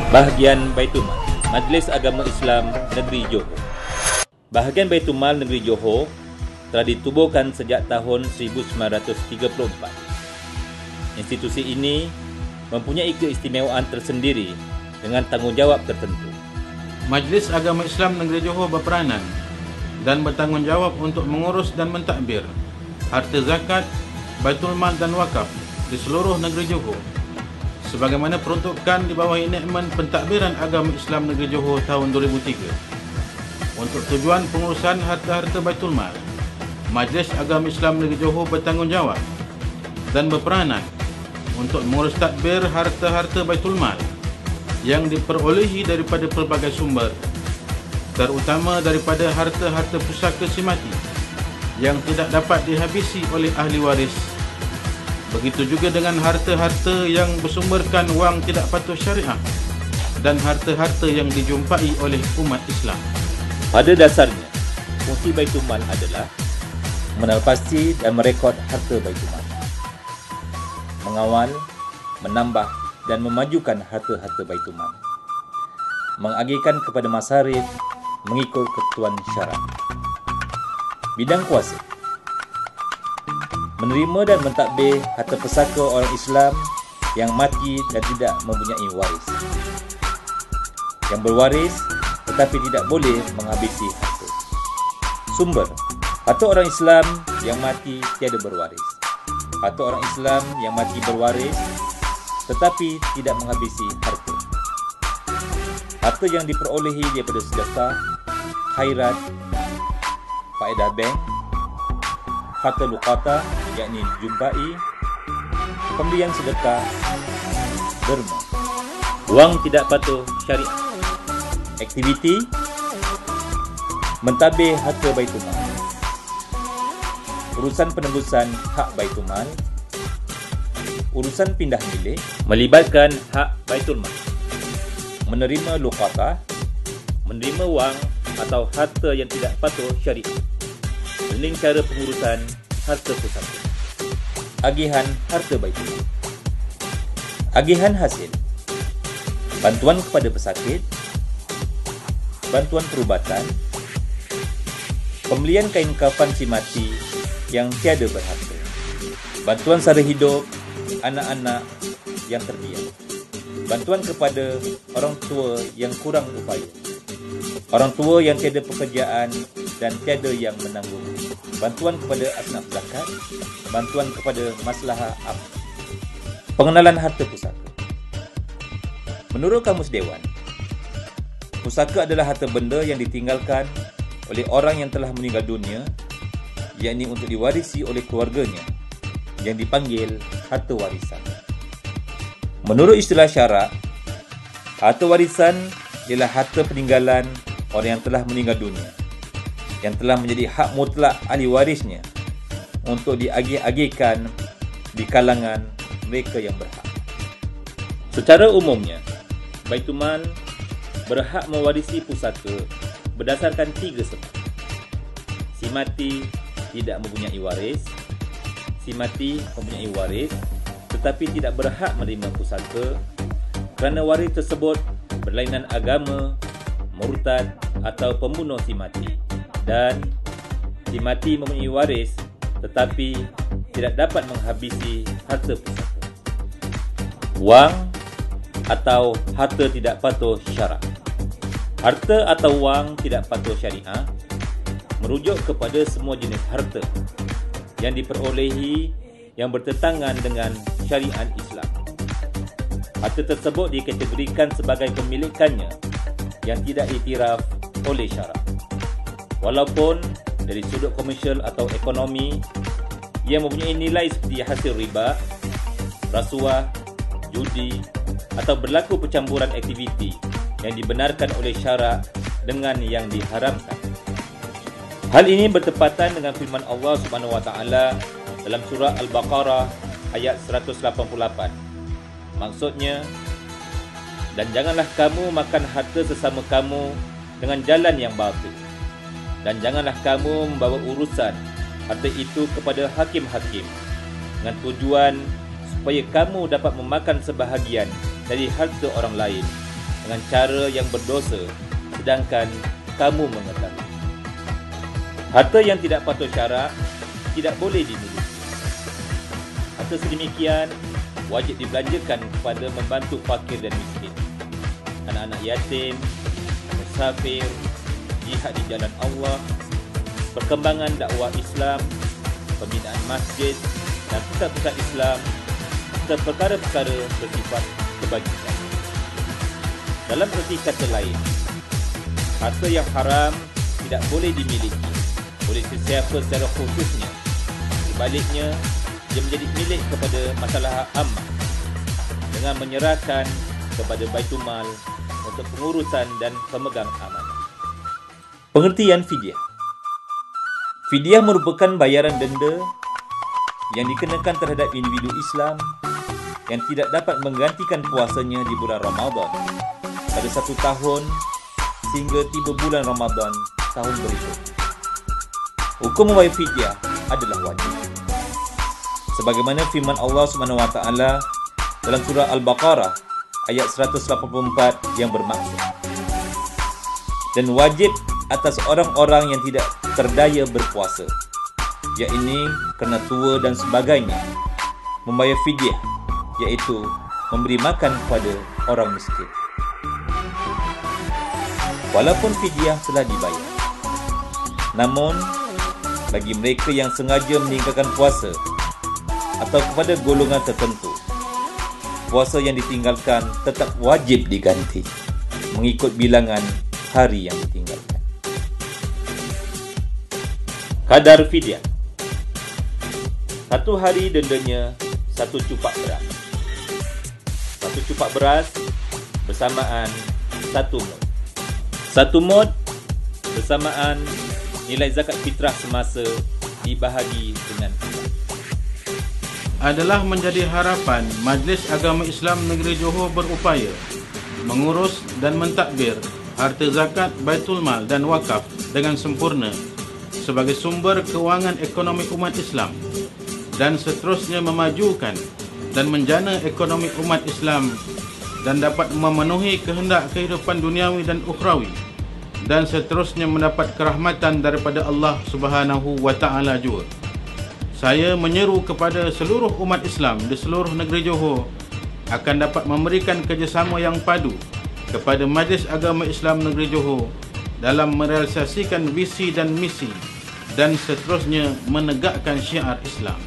Bahagian Baitul Mal, Majlis Agama Islam Negeri Johor. Bahagian Baitul Mal Negeri Johor telah ditubuhkan sejak tahun 1934. Institusi ini mempunyai keistimewaan tersendiri dengan tanggungjawab tertentu. Majlis Agama Islam Negeri Johor berperanan dan bertanggungjawab untuk mengurus dan mentadbir harta zakat, Baitul Mal dan wakaf di seluruh negeri Johor, sebagaimana peruntukan di bawah Enakmen Pentadbiran Agama Islam Negeri Johor tahun 2003. Untuk tujuan pengurusan harta-harta Baitul Mal, Majlis Agama Islam Negeri Johor bertanggungjawab dan berperanan untuk mengurus tadbir harta-harta Baitul Mal yang diperolehi daripada pelbagai sumber, terutama daripada harta-harta pusaka si mati yang tidak dapat dihabisi oleh ahli waris. Begitu juga dengan harta-harta yang bersumberkan wang tidak patuh syariah dan harta-harta yang dijumpai oleh umat Islam. Pada dasarnya, fungsi Baitul Mal adalah menelpasti dan merekod harta Baitul Mal, mengawal, menambah dan memajukan harta-harta Baitul Mal, mengagihkan kepada masarif mengikut ketentuan syarak. Bidang kuasa: menerima dan mentadbir harta pusaka orang Islam yang mati dan tidak mempunyai waris, yang berwaris tetapi tidak boleh menghabisi harta. Sumber: harta orang Islam yang mati tiada berwaris, harta orang Islam yang mati berwaris tetapi tidak menghabisi harta, harta yang diperolehi daripada sedekah, khairat, faedah bank, harta luqata yakni jumpai, pemberian sedekah, derma, wang tidak patuh syariah. Aktiviti: mentadbir harta Baitul Mal, urusan penembusan hak Baitul Mal, urusan pindah milik melibatkan hak Baitul Mal, menerima luqata, menerima wang atau harta yang tidak patuh syariah, dengan cara pengurusan harta pusaka. Agihan harta Baitul Mal, agihan hasil, bantuan kepada pesakit, bantuan perubatan, pembelian kain kafan si mati yang tiada berharga, bantuan sara hidup anak-anak yang terdiam, bantuan kepada orang tua yang kurang upaya, orang tua yang tiada pekerjaan dan tiada yang menanggung, bantuan kepada asnaf zakat, bantuan kepada maslahah am. Pengenalan harta pusaka. Menurut Kamus Dewan, pusaka adalah harta benda yang ditinggalkan oleh orang yang telah meninggal dunia, yakni untuk diwarisi oleh keluarganya, yang dipanggil harta warisan. Menurut istilah syarak, harta warisan ialah harta peninggalan orang yang telah meninggal dunia, yang telah menjadi hak mutlak ahli warisnya untuk diagih-agihkan di kalangan mereka yang berhak. Secara umumnya, Baitul Mal berhak mewarisi pusaka berdasarkan 3 sebab. Si mati tidak mempunyai waris, si mati mempunyai waris tetapi tidak berhak menerima pusaka kerana waris tersebut berlainan agama, murtad atau pembunuh si mati, dan si mati mempunyai waris tetapi tidak dapat menghabisi harta pusaka. Wang atau harta tidak patuh syarak. Harta atau wang tidak patuh syariah merujuk kepada semua jenis harta yang diperolehi yang bertentangan dengan syariat Islam. Harta tersebut dikategorikan sebagai pemilikannya yang tidak iktiraf oleh syarak. Walaupun dari sudut komersial atau ekonomi ia mempunyai nilai seperti hasil riba, rasuah, judi atau berlaku percampuran aktiviti yang dibenarkan oleh syarak dengan yang diharamkan. Hal ini bertepatan dengan firman Allah Subhanahu wa taala dalam surah Al-Baqarah ayat 188. Maksudnya, dan janganlah kamu makan harta sesama kamu dengan jalan yang batil, dan janganlah kamu membawa urusan harta itu kepada hakim-hakim dengan tujuan supaya kamu dapat memakan sebahagian dari harta orang lain dengan cara yang berdosa, sedangkan kamu mengetahui. Harta yang tidak patuh syarak tidak boleh dimiliki. Harta sedemikian wajib dibelanjakan kepada membantu fakir dan miskin, anak-anak yatim, musafir, jihad di jalan Allah, perkembangan dakwah Islam, pembinaan masjid dan pusat-pusat Islam, serta perkara-perkara bersifat kebajikan. Dalam erti kata lain, harta yang haram tidak boleh dimiliki oleh sesiapa secara khususnya. Sebaliknya, ia menjadi milik kepada masalah ammah dengan menyerahkan kepada Baitul Mal untuk pengurusan dan pemegang amanah. Pengertian fidyah. Fidyah merupakan bayaran denda yang dikenakan terhadap individu Islam yang tidak dapat menggantikan puasanya di bulan Ramadan pada 1 tahun sehingga tiba bulan Ramadan tahun berikut. Hukum membayar fidyah adalah wajib. Sebagaimana firman Allah SWT dalam surah Al-Baqarah ayat 184 yang bermaksud, dan wajib atas orang-orang yang tidak terdaya berpuasa, yakni kerana tua dan sebagainya, membayar fidyah, iaitu memberi makan kepada orang miskin. Walaupun fidyah telah dibayar, namun bagi mereka yang sengaja meninggalkan puasa atau kepada golongan tertentu, puasa yang ditinggalkan tetap wajib diganti mengikut bilangan hari yang ditinggalkan. Kadar fidyah. 1 hari dendanya 1 cupak beras. 1 cupak beras bersamaan 1 mud. 1 mud bersamaan nilai zakat fitrah semasa dibahagi dengan 4. Adalah menjadi harapan Majlis Agama Islam Negeri Johor berupaya mengurus dan mentadbir harta zakat, Baitul Mal dan wakaf dengan sempurna sebagai sumber kewangan ekonomi umat Islam, dan seterusnya memajukan dan menjana ekonomi umat Islam dan dapat memenuhi kehendak kehidupan duniawi dan ukhrawi, dan seterusnya mendapat kerahmatan daripada Allah Subhanahu wa Ta'ala jua. Saya menyeru kepada seluruh umat Islam di seluruh negeri Johor akan dapat memberikan kerjasama yang padu kepada Majlis Agama Islam Negeri Johor dalam merealisasikan visi dan misi dan seterusnya menegakkan syiar Islam.